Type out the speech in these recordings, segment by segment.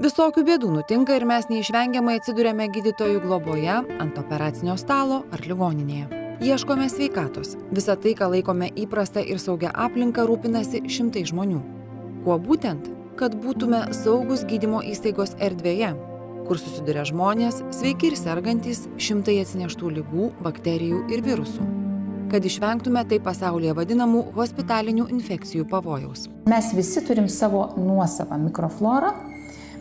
Visokių bėdų nutinka ir mes neišvengiamai atsiduriame gydytojų globoje, ant operacinio stalo ar ligoninėje. Ieškome sveikatos. Visą tai, ką laikome įprastą ir saugią aplinką, rūpinasi šimtai žmonių. Kuo būtent? Kad būtume saugus gydymo įstaigos erdvėje, kur susiduria žmonės, sveiki ir sergantys, šimtai atsineštų ligų, bakterijų ir virusų. Kad išvengtume taip pasaulyje vadinamų hospitalinių infekcijų pavojaus. Mes visi turim savo nuosavą mikroflorą,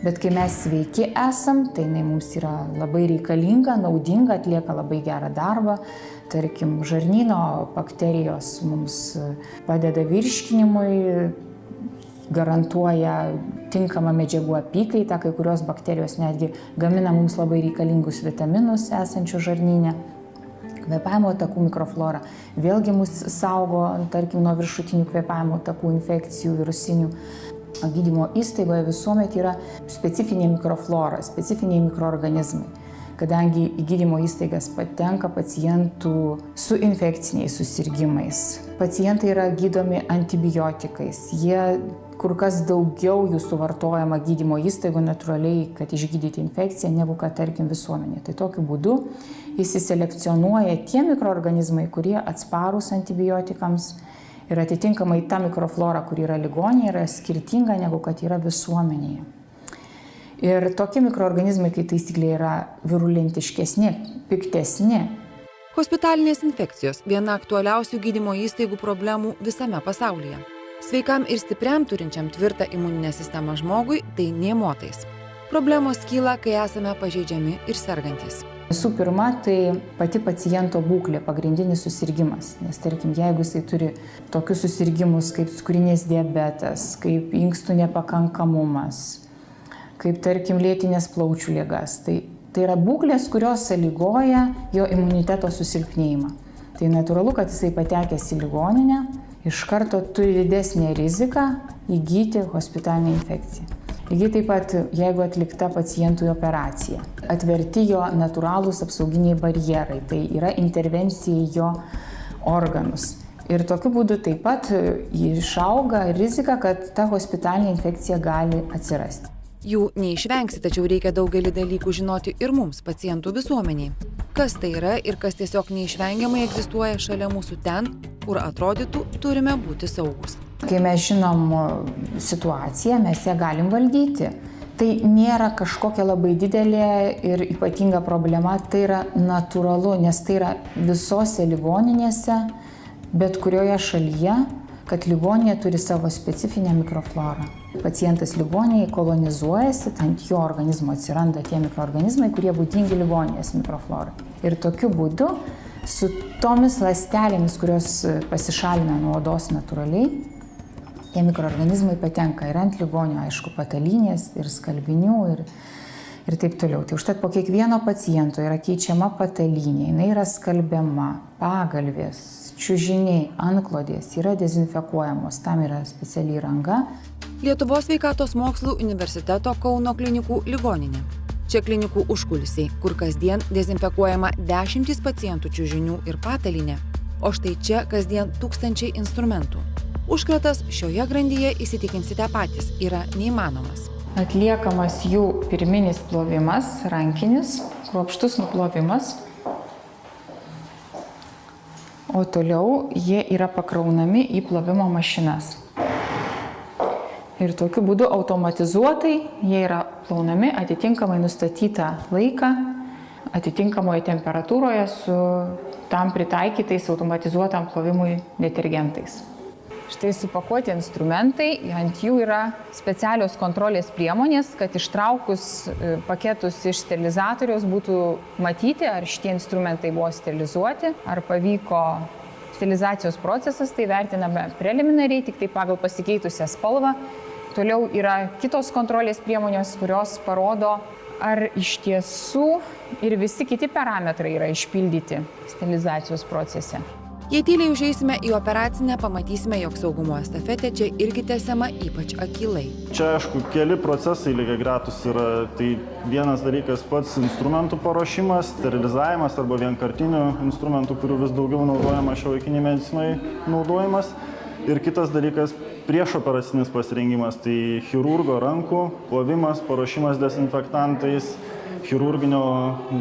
bet kai mes sveiki esam, tai jinai mums yra labai reikalinga, naudinga, atlieka labai gerą darbą. Tarkim, žarnyno bakterijos mums padeda virškinimui, garantuoja tinkamą medžiagų apykaitą, kai kurios bakterijos netgi gamina mums labai reikalingus vitaminus esančius žarnyne. Kvėpavimo takų mikroflora vėlgi mus saugo, tarkim, nuo viršutinių kvėpavimo takų infekcijų, virusinių. Gydymo įstaigoje visuomet yra specifinė mikroflora, specifiniai mikroorganizmai, kadangi į gydymo įstaigas patenka pacientų su infekciniais susirgimais. Pacientai yra gydomi antibiotikais, jie kur kas daugiau jų suvartojama gydymo įstaigų natūraliai, kad išgydyti infekciją, negu kad, tarkim, visuomenė. Tai tokiu būdu įsiselekcionuoja tie mikroorganizmai, kurie atsparūs antibiotikams. Ir atitinkamai ta mikroflora, kuri yra ligoninėje, yra skirtinga negu kad yra visuomenėje. Ir tokie mikroorganizmai, kaip taisyklė, yra virulentiškesni, piktesni. Hospitalinės infekcijos – viena aktualiausių gydymo įstaigų problemų visame pasaulyje. Sveikam ir stipriam turinčiam tvirtą imuninę sistemą žmogui tai nė motais. Problemos kyla, kai esame pažeidžiami ir sergantys. Visų pirma, tai pati paciento būklė, pagrindinis susirgymas. Nes, tarkim, jeigu jisai turi tokius susirgymus kaip cukrinis diabetas, kaip inkstų nepakankamumas, kaip, tarkim, lėtinės plaučių ligas, tai yra būklės, kurios sąlygoja jo imuniteto susilpnėjimą. Tai natūralu, kad jisai patekęs į ligoninę, iš karto turi didesnę riziką įgyti hospitalinę infekciją. Lygiai taip pat, jeigu atlikta pacientui operacija, atverti jo natūralūs apsauginiai barjerai, tai yra intervencija į jo organus. Ir tokiu būdu taip pat išauga rizika, kad ta hospitalinė infekcija gali atsirasti. Jų neišvengsi, tačiau reikia daugelį dalykų žinoti ir mums, pacientų visuomeniai. Kas tai yra ir kas tiesiog neišvengiamai egzistuoja šalia mūsų ten, kur atrodytų turime būti saugus. Kai mes žinom situaciją, mes ją galim valdyti. Tai nėra kažkokia labai didelė ir ypatinga problema, tai yra natūralu, nes tai yra visose ligoninėse, bet kurioje šalyje, kad ligoninė turi savo specifinę mikroflorą. Pacientas ligoninėje kolonizuojasi, ant jo organizmo atsiranda tie mikroorganizmai, kurie būdingi ligoninės mikroflorai. Ir tokiu būdu su tomis ląstelėmis, kurios pasišalina nuo odos natūraliai, tie mikroorganizmai patenka ir ant ligonio, aišku, patalynės ir skalbinių ir taip toliau. Tai užtat po kiekvieno paciento yra keičiama patalynė, jinai yra skalbiama, pagalvės, čiužiniai, antklodės yra dezinfekuojamos, tam yra speciali įranga. Lietuvos sveikatos mokslų universiteto Kauno klinikų ligoninė. Čia klinikų užkulisiai, kur kasdien dezinfekuojama dešimtys pacientų čiužinių ir patalynė, o štai čia kasdien tūkstančiai instrumentų. Užkratas šioje grandyje, įsitikinsite patys, yra neįmanomas. Atliekamas jų pirminis plovimas, rankinis, kruopštus nuplovimas, o toliau jie yra pakraunami į plovimo mašinas. Ir tokiu būdu automatizuotai jie yra plaunami atitinkamai nustatytą laiką, atitinkamoje temperatūroje su tam pritaikytais automatizuotam plovimui detergentais. Štai supakuoti instrumentai, ant jų yra specialios kontrolės priemonės, kad ištraukus paketus iš sterilizatoriaus būtų matyti, ar šitie instrumentai buvo sterilizuoti, ar pavyko sterilizacijos procesas, tai vertiname preliminariai, tik tai pagal pasikeitusią spalvą. Toliau yra kitos kontrolės priemonės, kurios parodo, ar iš tiesų ir visi kiti parametrai yra išpildyti sterilizacijos procese. Jei tyliai užeisime į operacinę, pamatysime, jog saugumo estafetė čia irgi tęsiama ypač akylai. Čia, aišku, keli procesai lygiagretūs yra. Tai vienas dalykas pats instrumentų paruošimas, sterilizavimas arba vienkartinių instrumentų, kurių vis daugiau naudojama šiuolaikiniai medicinai naudojimas. Ir kitas dalykas priešoperacinis pasirengimas, tai chirurgo rankų plovimas, paruošimas dezinfektantais, chirurginio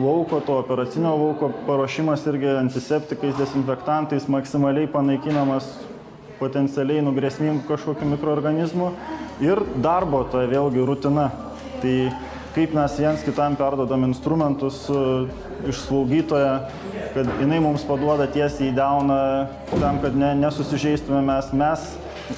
lauko, to operacinio lauko paruošimas irgi antiseptikais, dezinfektantais, maksimaliai panaikinamas potencialiai grėsmingų kažkokių mikroorganizmų ir darbo, tai vėlgi rutina. Tai kaip mes viens kitam perduodam instrumentus iš slaugytojo, kad jinai mums paduoda tiesiai į delną, tam, kad nesusižeistume mes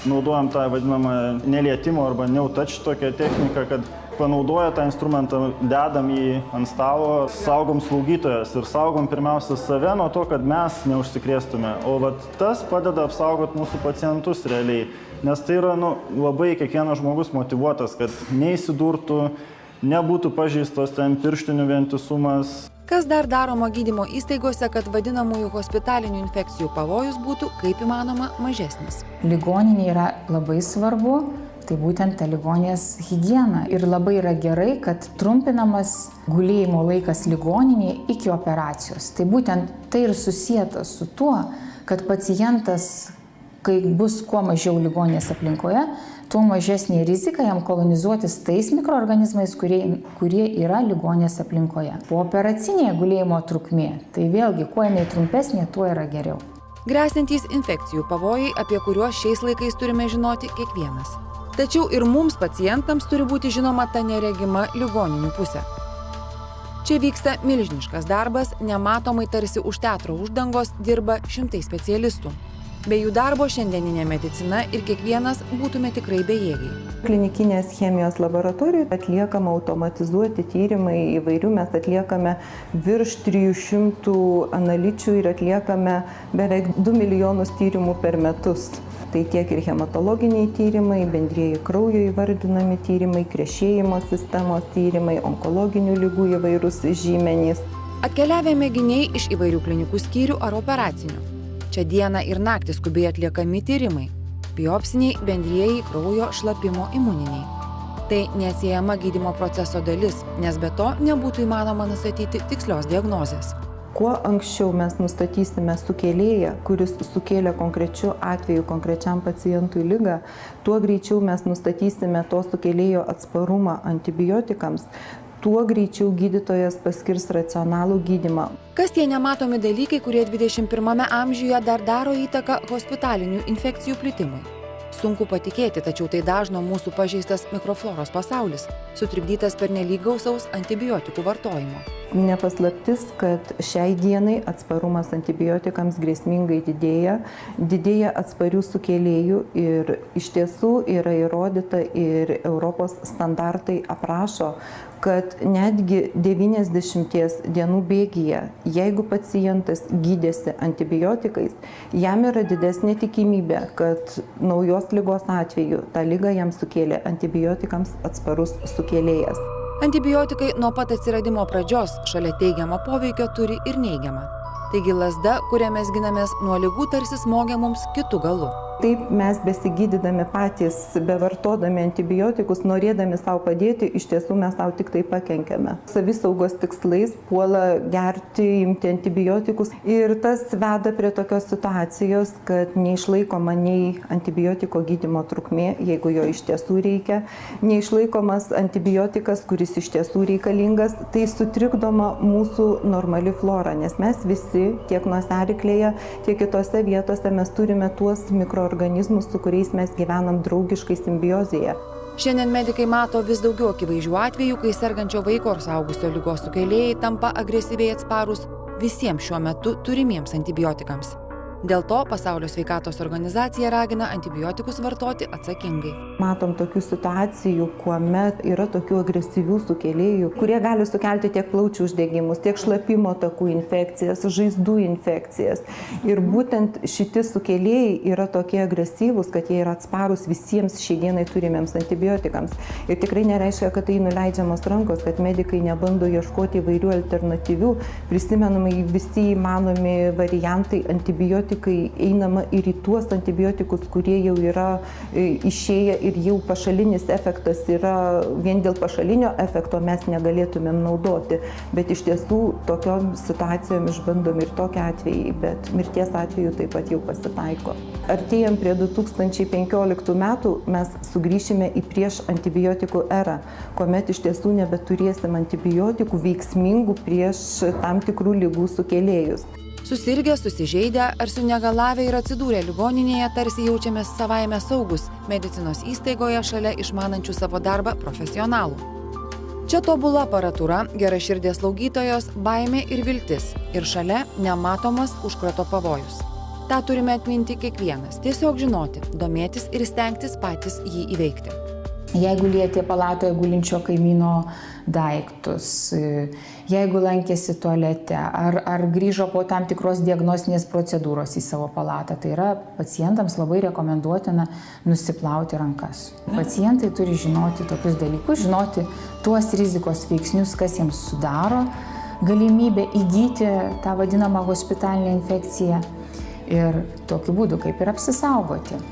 naudojam tą vadinamą nelietimo arba no-touch tokią techniką, kad panaudoję tą instrumentą, dedam jį ant stalo, saugom slaugytojas ir saugom pirmiausia save nuo to, kad mes neužsikrėstume. O tas padeda apsaugoti mūsų pacientus realiai, nes tai yra labai kiekvienas žmogus motyvuotas, kad neįsidurtų, nebūtų pažeistos ten pirštinių vientisumas. Kas dar daroma gydymo įstaigose, kad vadinamųjų hospitalinių infekcijų pavojus būtų kaip įmanoma mažesnis? Ligoninė yra labai svarbu, tai būtent ta ligoninės higiena. Ir labai yra gerai, kad trumpinamas gulėjimo laikas ligoninėje iki operacijos. Tai būtent tai ir susijęta su tuo, kad pacientas, kai bus kuo mažiau ligoninės aplinkoje, tuo mažesnė rizika jam kolonizuotis tais mikroorganizmais, kurie yra ligoninės aplinkoje. Po operacinėje gulėjimo trukmė, tai vėlgi, kuo jinai trumpesnė, tuo yra geriau. Grėsiantys infekcijų pavojai, apie kuriuos šiais laikais turime žinoti kiekvienas. Tačiau ir mums pacientams turi būti žinoma ta neregima ligoninių pusė. Čia vyksta milžiniškas darbas, nematomai tarsi už teatro uždangos dirba šimtai specialistų. Be jų darbo šiandieninė medicina ir kiekvienas būtume tikrai bejėgiai. Klinikinės chemijos laboratorijoje atliekama automatizuoti tyrimai įvairių, mes atliekame virš 300 analičių ir atliekame beveik 2 milijonus tyrimų per metus. Tai tiek ir hematologiniai tyrimai, bendrieji kraujo įvardinami tyrimai, krešėjimo sistemos tyrimai, onkologinių ligų įvairūs žymenys. Atkeliavę mėginiai iš įvairių klinikų skyrių ar operacinių. Čia dieną ir naktį skubiai atliekami tyrimai. Biopsiniai, bendrieji kraujo, šlapimo, imuniniai. Tai neatsiejama gydymo proceso dalis, nes be to nebūtų įmanoma nustatyti tikslios diagnozės. Kuo anksčiau mes nustatysime sukėlėją, kuris sukėlė konkrečiu atveju konkrečiam pacientui ligą, tuo greičiau mes nustatysime to sukėlėjo atsparumą antibiotikams, tuo greičiau gydytojas paskirs racionalų gydymą. Kas tie nematomi dalykai, kurie 21 amžiuje dar daro įtaką hospitalinių infekcijų plitimui? Sunku patikėti, tačiau tai dažno mūsų pažeistas mikrofloros pasaulis, sutrikdytas pernelyg gausaus antibiotikų vartojimo. Nepaslaptis, kad šiai dienai atsparumas antibiotikams grėsmingai didėja atsparių sukėlėjų ir iš tiesų yra įrodyta ir Europos standartai aprašo, kad netgi 90 dienų bėgyje, jeigu pacientas gydėsi antibiotikais, jam yra didesnė tikimybė, kad naujos ligos atveju tą ligą jam sukėlė antibiotikams atsparus sukėlėjas. Antibiotikai nuo pat atsiradimo pradžios šalia teigiamo poveikio turi ir neigiamą. Taigi lazda, kuria mes ginamės nuo ligų, tarsi smogia mums kitu galu. Taip mes besigydydami patys, bevartodami antibiotikus, norėdami savo padėti, iš tiesų mes savo tik tai pakenkiame. Savisaugos tikslais puola gerti, imti antibiotikus ir tas veda prie tokios situacijos, kad neišlaikoma nei antibiotiko gydymo trukmė, jeigu jo iš tiesų reikia, neišlaikomas antibiotikas, kuris iš tiesų reikalingas, tai sutrikdoma mūsų normali flora, nes mes visi tiek nosiaryklėje, tiek kitose vietose mes turime tuos mikroorganizmus, su kuriais mes gyvenam draugiškai simbiozėje. Šiandien medikai mato vis daugiau akivaizdžių atvejų, kai sergančio vaiko ar suaugusio ligos sukėlėjai tampa agresyviai atsparūs visiems šiuo metu turimiems antibiotikams. Dėl to Pasaulio sveikatos organizacija ragina antibiotikus vartoti atsakingai. Matom tokių situacijų, kuomet yra tokių agresyvių sukėlėjų, kurie gali sukelti tiek plaučių uždegimus, tiek šlapimo takų infekcijas, žaizdų infekcijas. Ir būtent šitie sukėlėjai yra tokie agresyvūs, kad jie yra atsparūs visiems šiai dienai turimiems antibiotikams. Ir tikrai nereiškia, kad tai nuleidžiamos rankos, kad medikai nebando ieškoti įvairių alternatyvių. Prisimenami visi įmanomi variantai antibiotikų antibiotikai, einama ir į tuos antibiotikus, kurie jau yra išėję ir jau pašalinis efektas yra, vien dėl pašalinio efekto mes negalėtumėm naudoti. Bet iš tiesų tokiom situacijom išbandomi ir tokie atvejai, bet mirties atveju taip pat jau pasitaiko. Artėjant prie 2015 metų mes sugrįšime į prieš antibiotikų erą, kuomet iš tiesų nebeturėsim antibiotikų veiksmingų prieš tam tikrų ligų sukėlėjus. Susirgę, susižeidę ar sunegalavę ir atsidūrę ligoninėje tarsi jaučiamės savaime saugus medicinos įstaigoje šalia išmanančių savo darbą profesionalų. Čia tobula aparatūra, geraširdės slaugytojos, baimė ir viltis ir šalia nematomas užkrato pavojus. Ta turime atminti kiekvienas, tiesiog žinoti, domėtis ir stengtis patys jį įveikti. Jeigu lietė palatoje gulinčio kaimyno daiktus, jeigu lankėsi tualete ar grįžo po tam tikros diagnostinės procedūros į savo palatą, tai yra pacientams labai rekomenduotina nusiplauti rankas. Pacientai turi žinoti tokius dalykus, žinoti tuos rizikos veiksnius, kas jiems sudaro galimybę įgyti tą vadinamą hospitalinę infekciją ir tokiu būdu kaip ir apsisaugoti.